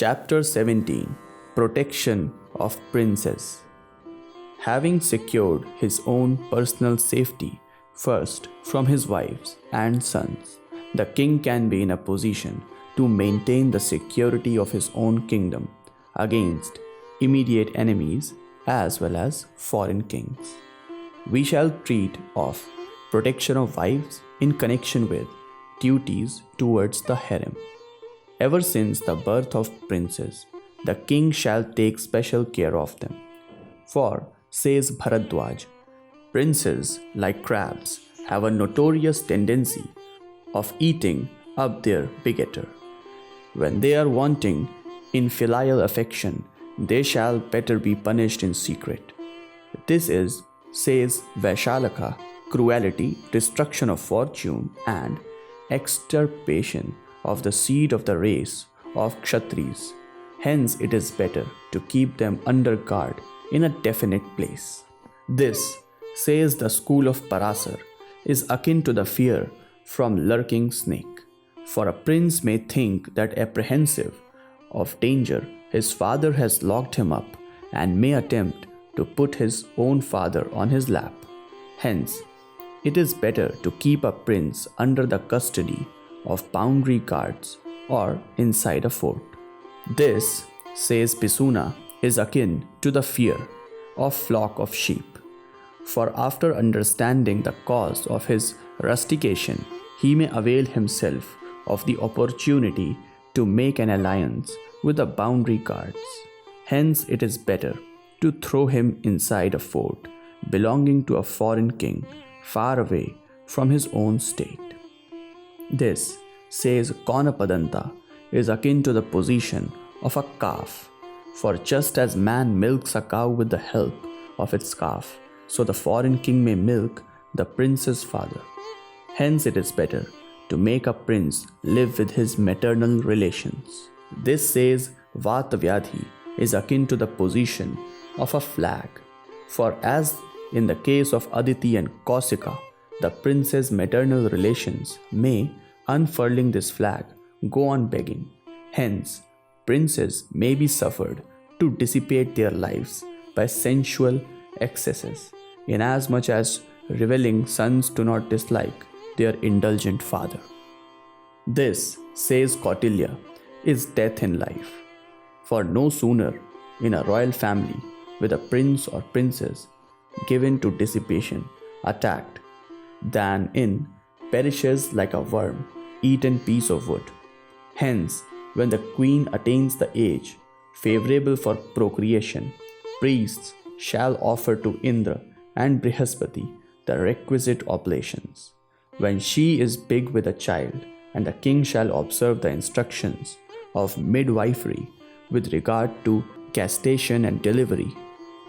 Chapter 17 Protection of Princes. Having secured his own personal safety first from his wives and sons, the king can be in a position to maintain the security of his own kingdom against immediate enemies as well as foreign kings. We shall treat of protection of wives in connection with duties towards the harem. Ever since the birth of princes, the king shall take special care of them. For, says Bharadwaj, princes, like crabs, have a notorious tendency of eating up their begetter. When they are wanting in filial affection, they shall better be punished in secret. This is, says Vaishalaka, cruelty, destruction of fortune, and extirpation of the seed of the race of Kshatris. Hence it is better to keep them under guard in a definite place. This, says the school of Parasar, is akin to the fear from lurking snake. For a prince may think that apprehensive of danger, his father has locked him up and may attempt to put his own father on his lap. Hence, it is better to keep a prince under the custody of boundary guards or inside a fort. This, says Pisuna, is akin to the fear of flock of sheep. For after understanding the cause of his rustication, he may avail himself of the opportunity to make an alliance with the boundary guards. Hence it is better to throw him inside a fort belonging to a foreign king far away from his own state. This, says Konapadanta, is akin to the position of a calf. For just as man milks a cow with the help of its calf, so the foreign king may milk the prince's father. Hence it is better to make a prince live with his maternal relations. This, says Vatavyadhi, is akin to the position of a flag. For as in the case of Aditi and Kausika, the prince's maternal relations may, unfurling this flag, go on begging. Hence, princes may be suffered to dissipate their lives by sensual excesses, inasmuch as reveling sons do not dislike their indulgent father. This, says Kautilya, is death in life. For no sooner in a royal family with a prince or princess given to dissipation attacked than in perishes like a worm eaten piece of wood. Hence, when the queen attains the age favorable for procreation, priests shall offer to Indra and Brihaspati the requisite oblations. When she is big with a child, and the king shall observe the instructions of midwifery with regard to gestation and delivery.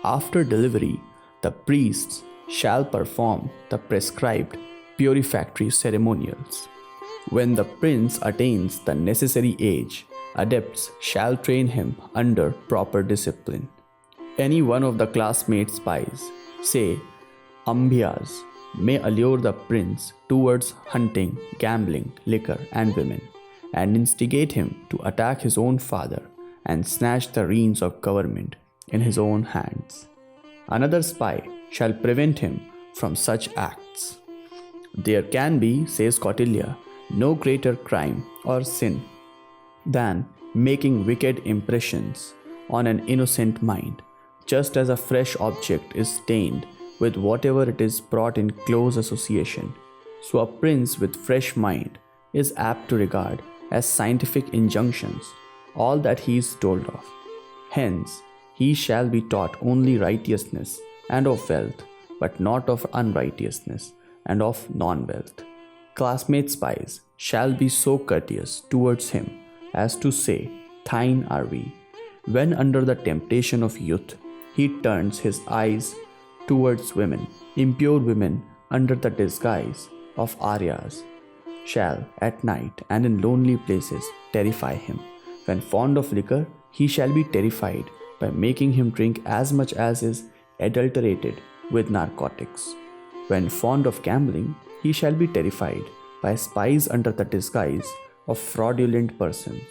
After delivery, the priests shall perform the prescribed purifactory ceremonials. When the prince attains the necessary age, adepts shall train him under proper discipline. Any one of the classmates' spies, say Ambhyas, may allure the prince towards hunting, gambling, liquor, and women, and instigate him to attack his own father and snatch the reins of government in his own hands. Another spy shall prevent him from such acts. There can be, says Kautilya, no greater crime or sin than making wicked impressions on an innocent mind, just as a fresh object is stained with whatever it is brought in close association. So a prince with fresh mind is apt to regard as scientific injunctions all that he is told of. Hence, he shall be taught only righteousness and of wealth, but not of unrighteousness and of non-wealth. Classmate spies shall be so courteous towards him as to say, "Thine are we." When under the temptation of youth, he turns his eyes towards women, impure women under the disguise of Aryas shall at night and in lonely places terrify him. When fond of liquor, he shall be terrified by making him drink as much as is adulterated with narcotics. When fond of gambling, he shall be terrified by spies under the disguise of fraudulent persons.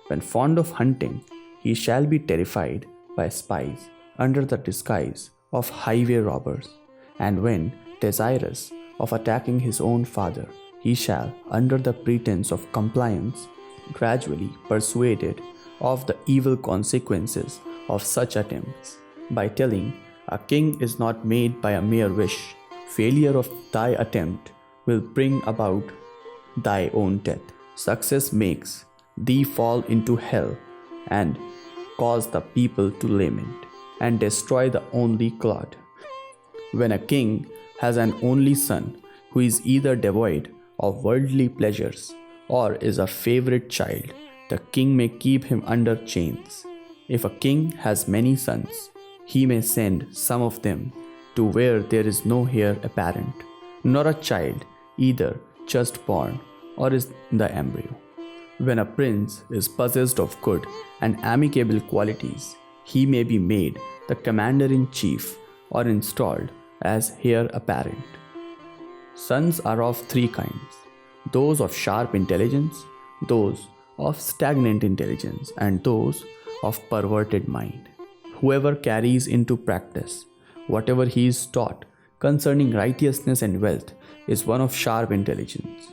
When fond of hunting, he shall be terrified by spies under the disguise of highway robbers, and when desirous of attacking his own father, he shall, under the pretense of compliance, gradually persuaded of the evil consequences of such attempts, by telling, a king is not made by a mere wish. Failure of thy attempt will bring about thy own death. Success makes thee fall into hell and cause the people to lament and destroy the only clod. When a king has an only son who is either devoid of worldly pleasures or is a favorite child, the king may keep him under chains. If a king has many sons, he may send some of them to where there is no heir apparent, nor a child either just born or is the embryo. When a prince is possessed of good and amicable qualities, he may be made the commander-in-chief or installed as heir apparent. Sons are of three kinds: those of sharp intelligence, those of stagnant intelligence, and those of perverted mind. Whoever carries into practice whatever he is taught concerning righteousness and wealth is one of sharp intelligence.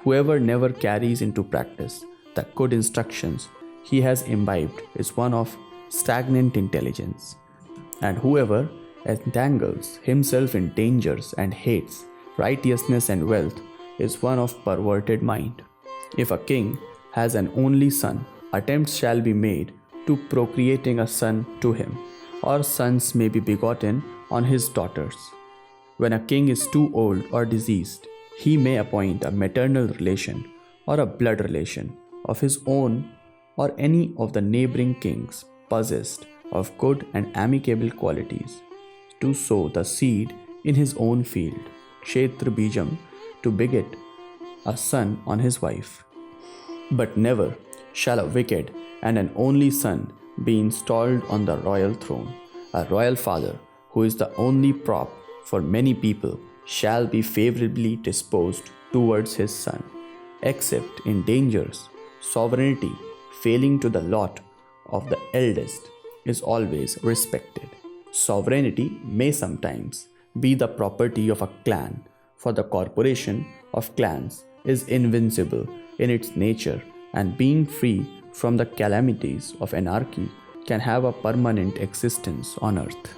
Whoever never carries into practice the good instructions he has imbibed is one of stagnant intelligence. And whoever entangles himself in dangers and hates righteousness and wealth is one of perverted mind. If a king has an only son, attempts shall be made to procreating a son to him, or sons may be begotten on his daughters. When a king is too old or diseased, he may appoint a maternal relation or a blood relation of his own or any of the neighboring kings possessed of good and amicable qualities to sow the seed in his own field, kshetra bijam, to beget a son on his wife. But never shall a wicked and an only son be installed on the royal throne. A royal father, who is the only prop for many people, shall be favorably disposed towards his son, except in dangers. Sovereignty, failing to the lot of the eldest, is always respected. Sovereignty may sometimes be the property of a clan, for the corporation of clans is invincible in its nature, and being free from the calamities of anarchy can have a permanent existence on earth.